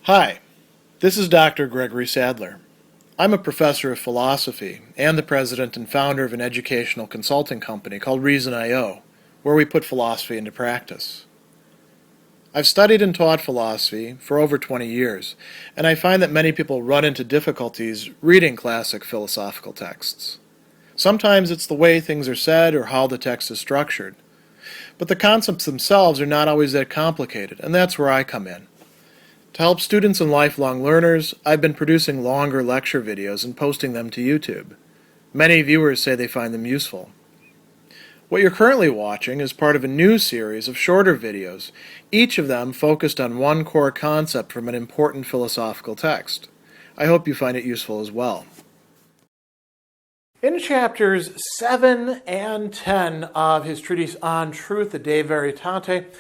Hi, this is Dr. Gregory Sadler. I'm a professor of philosophy and the president and founder of an educational consulting company called Reason.io, where we put philosophy into practice. I've studied and taught philosophy for over 20 years, and I find that many people run into difficulties reading classic philosophical texts. Sometimes it's the way things are said or how the text is structured. But the concepts themselves are not always that complicated, and that's where I come in. To help students and lifelong learners, I've been producing longer lecture videos and posting them to YouTube. Many viewers say they find them useful. What you're currently watching is part of a new series of shorter videos, each of them focused on one core concept from an important philosophical text. I hope you find it useful as well. In chapters 7 and 10 of his treatise on truth, the De Veritate,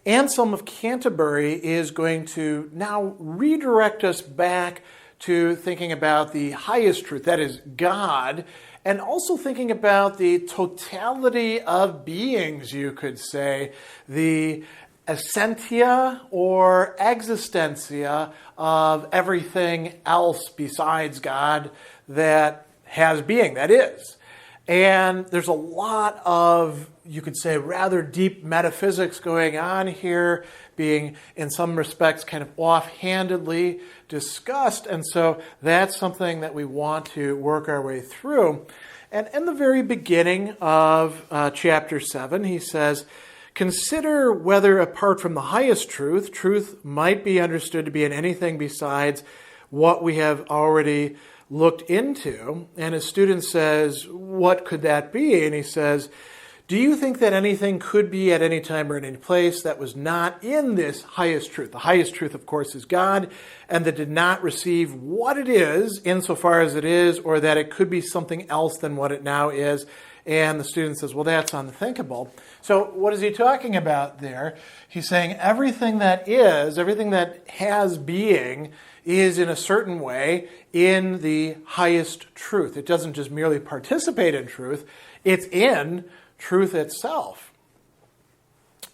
Anselm of Canterbury is going to now redirect us back to thinking about the highest truth, that is God, and also thinking about the totality of beings, you could say, the essentia or existentia of everything else besides God that has being, that is. And there's a lot of, you could say, rather deep metaphysics going on here, being in some respects kind of offhandedly discussed. And so that's something that we want to work our way through. And in the very beginning of chapter 7, he says, "Consider whether apart from the highest truth, truth might be understood to be in anything besides what we have already looked into." And his student says, "What could that be?" And he says, "Do you think that anything could be at any time or in any place that was not in this highest truth?" The highest truth, of course, is God, and that did not receive what it is insofar as it is, or that it could be something else than what it now is. And the student says, well, that's unthinkable. So what is he talking about there? He's saying everything that is, everything that has being, is in a certain way in the highest truth. It doesn't just merely participate in truth, it's in truth itself.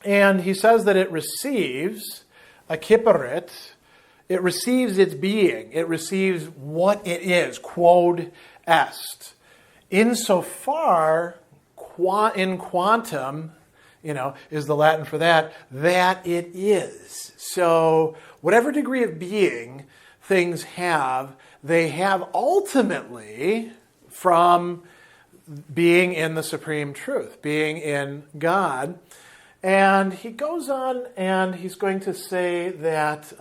And he says that it receives, accipiret, it receives its being, it receives what it is, quod est. Insofar, in quantum, is the Latin for that it is. So whatever degree of being things have, they have ultimately from being in the supreme truth, being in God. And he goes on and he's going to say that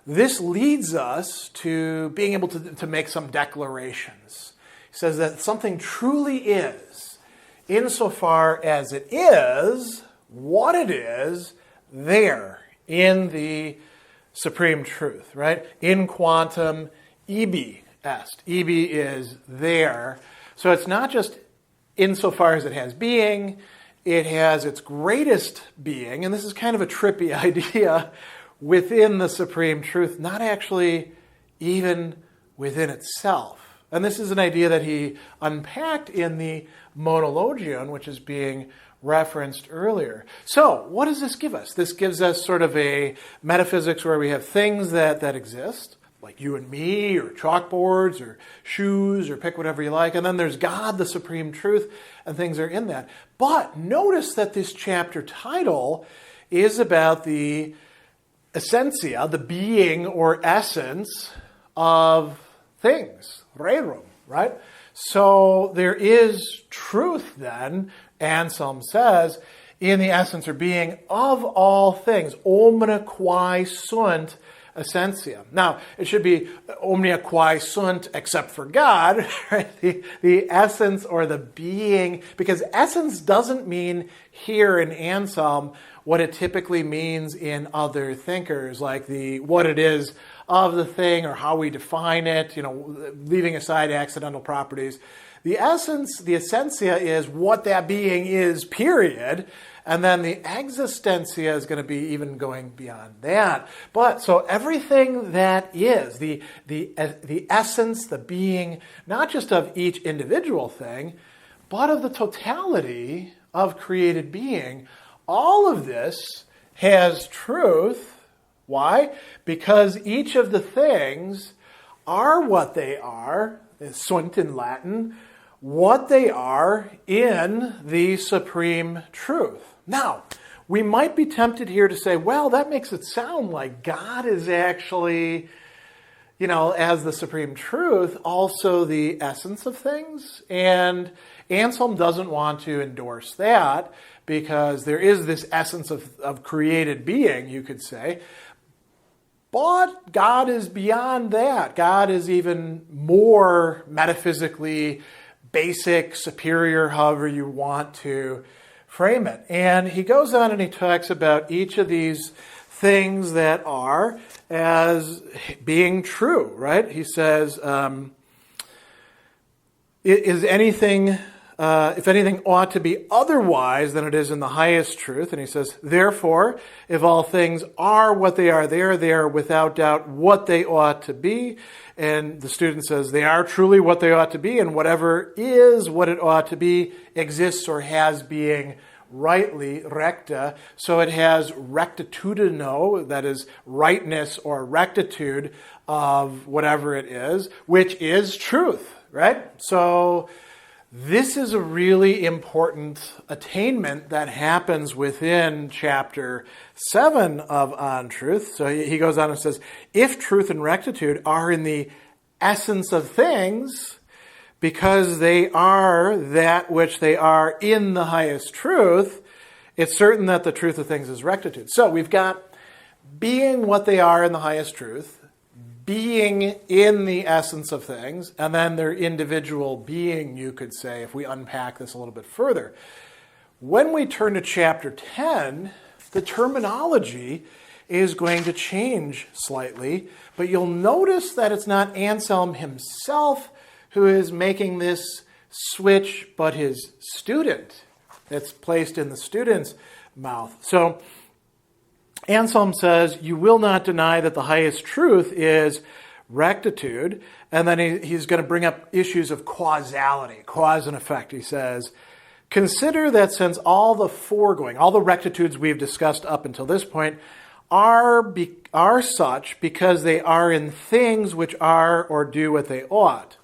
this leads us to being able to make some declarations. He says that something truly is, insofar as it is what it is there in the supreme truth, right? In quantum ibi est. Ibi is there. So it's not just insofar as it has being, it has its greatest being, and this is kind of a trippy idea, within the supreme truth, not actually even within itself. And this is an idea that he unpacked in the Monologion, which is being referenced earlier. So, what does this give us? This gives us sort of a metaphysics where we have things that exist, like you and me, or chalkboards, or shoes, or pick whatever you like. And then there's God, the supreme truth, and things are in that. But notice that this chapter title is about the essentia, the being or essence of things, rerum, right? So there is truth then, Anselm says, in the essence or being of all things, omnia quae sunt essentia. Now, it should be omnia quae sunt except for God, right? The essence or the being, because essence doesn't mean here in Anselm what it typically means in other thinkers, like what it is of the thing or how we define it, leaving aside accidental properties. The essence, the essentia, is what that being is, period. And then the existentia is going to be even going beyond that. But so everything that is, the essence, the being, not just of each individual thing, but of the totality of created being, all of this has truth Why? Because each of the things are what they are, sunt in Latin, what they are in the supreme truth. Now, we might be tempted here to say, well, that makes it sound like God is actually, as the supreme truth, also the essence of things. And Anselm doesn't want to endorse that because there is this essence of created being, you could say. But God is beyond that. God is even more metaphysically basic, superior, however you want to frame it. And he goes on and he talks about each of these things that are as being true, right? He says, if anything ought to be otherwise than it is in the highest truth. And he says, therefore, if all things are what they are without doubt what they ought to be. And the student says, they are truly what they ought to be, and whatever is what it ought to be exists or has being rightly, recta. So it has rectitudino, that is rightness or rectitude of whatever it is, which is truth, right? So this is a really important attainment that happens within chapter 7 of On Truth. So he goes on and says, if truth and rectitude are in the essence of things, because they are that which they are in the highest truth, it's certain that the truth of things is rectitude. So we've got being what they are in the highest truth, being in the essence of things, and then their individual being, you could say, if we unpack this a little bit further. When we turn to chapter 10, the terminology is going to change slightly, but you'll notice that it's not Anselm himself who is making this switch, but his student. It's placed in the student's mouth. So Anselm says, you will not deny that the highest truth is rectitude. And then he's going to bring up issues of causality, cause and effect. He says, consider that since all the foregoing, all the rectitudes we've discussed up until this point are such because they are in things which are or do what they ought.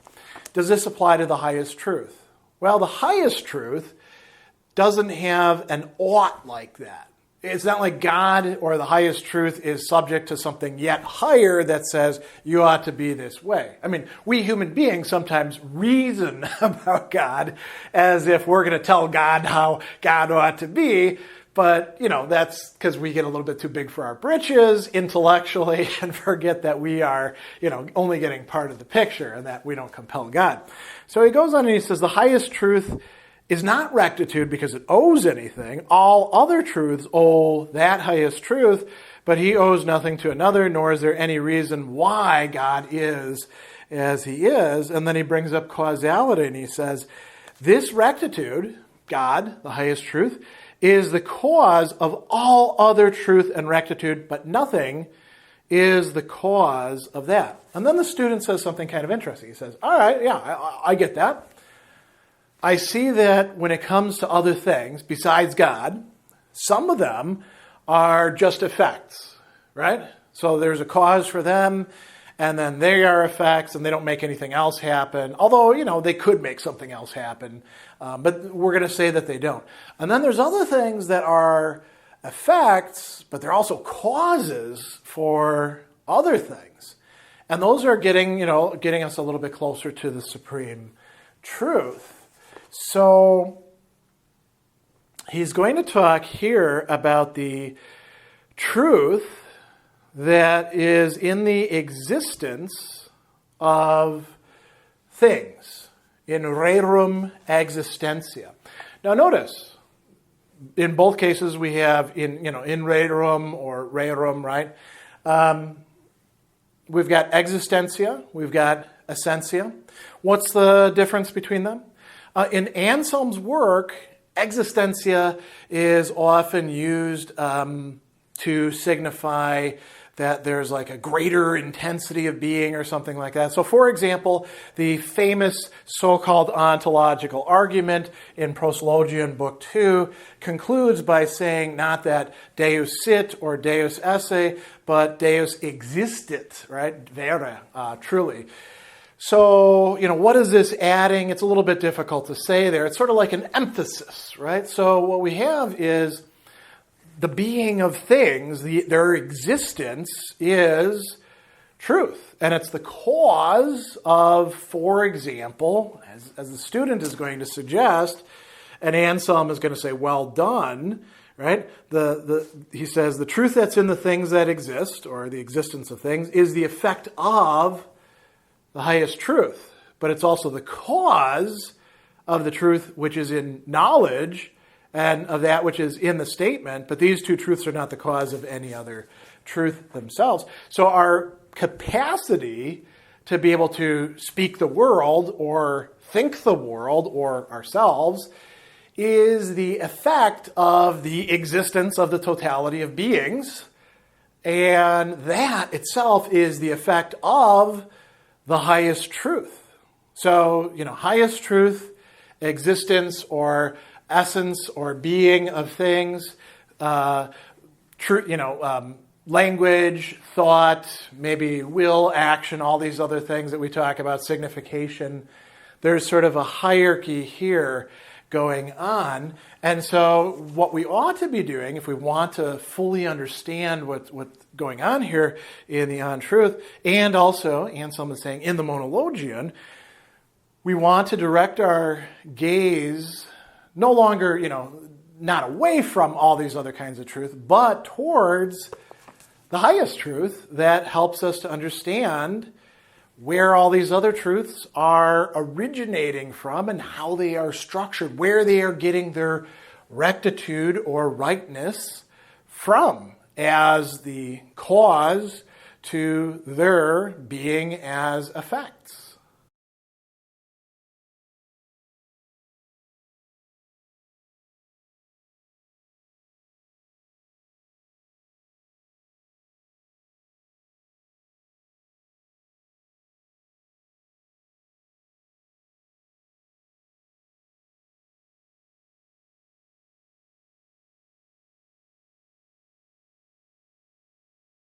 Does this apply to the highest truth? Well, the highest truth doesn't have an ought like that. It's not like God or the highest truth is subject to something yet higher that says you ought to be this way. I mean, we human beings sometimes reason about God as if we're going to tell God how God ought to be. But, that's because we get a little bit too big for our britches intellectually and forget that we are, only getting part of the picture and that we don't compel God. So he goes on and he says the highest truth is not rectitude because it owes anything. All other truths owe that highest truth, but he owes nothing to another, nor is there any reason why God is as he is. And then he brings up causality and he says, this rectitude, God, the highest truth, is the cause of all other truth and rectitude, but nothing is the cause of that. And then the student says something kind of interesting. He says, all right, yeah, I get that. I see that when it comes to other things besides God, some of them are just effects, right? So there's a cause for them, and then they are effects, and they don't make anything else happen. Although, they could make something else happen, but we're going to say that they don't. And then there's other things that are effects, but they're also causes for other things. And those are getting us a little bit closer to the supreme truth. So he's going to talk here about the truth that is in the existence of things, in rerum existentia. Now notice, in both cases we have in rerum or rerum, right? We've got existentia, we've got essentia. What's the difference between them? In Anselm's work, existentia is often used to signify that there's like a greater intensity of being or something like that. So for example, the famous so-called ontological argument in Proslogion Book 2 concludes by saying not that Deus sit or Deus esse, but Deus existit, right? Vere, truly. So, what is this adding? It's a little bit difficult to say there. It's sort of like an emphasis, right? So what we have is the being of things, their existence is truth. And it's the cause of, for example, as the student is going to suggest, and Anselm is going to say, well done, right? He says, the truth that's in the things that exist, or the existence of things, is the effect of the highest truth. But it's also the cause of the truth which is in knowledge, and of that which is in the statement, but these two truths are not the cause of any other truth themselves. So our capacity to be able to speak the world or think the world or ourselves is the effect of the existence of the totality of beings, and that itself is the effect of the highest truth. So, highest truth, existence, or essence or being of things, language, thought, maybe will, action, all these other things that we talk about, signification. There's sort of a hierarchy here going on. And so what we ought to be doing, if we want to fully understand what's going on here in the On Truth, and also, Anselm is saying, in the Monologion, we want to direct our gaze no longer, not away from all these other kinds of truth, but towards the highest truth that helps us to understand where all these other truths are originating from and how they are structured, where they are getting their rectitude or rightness from as the cause to their being as effects.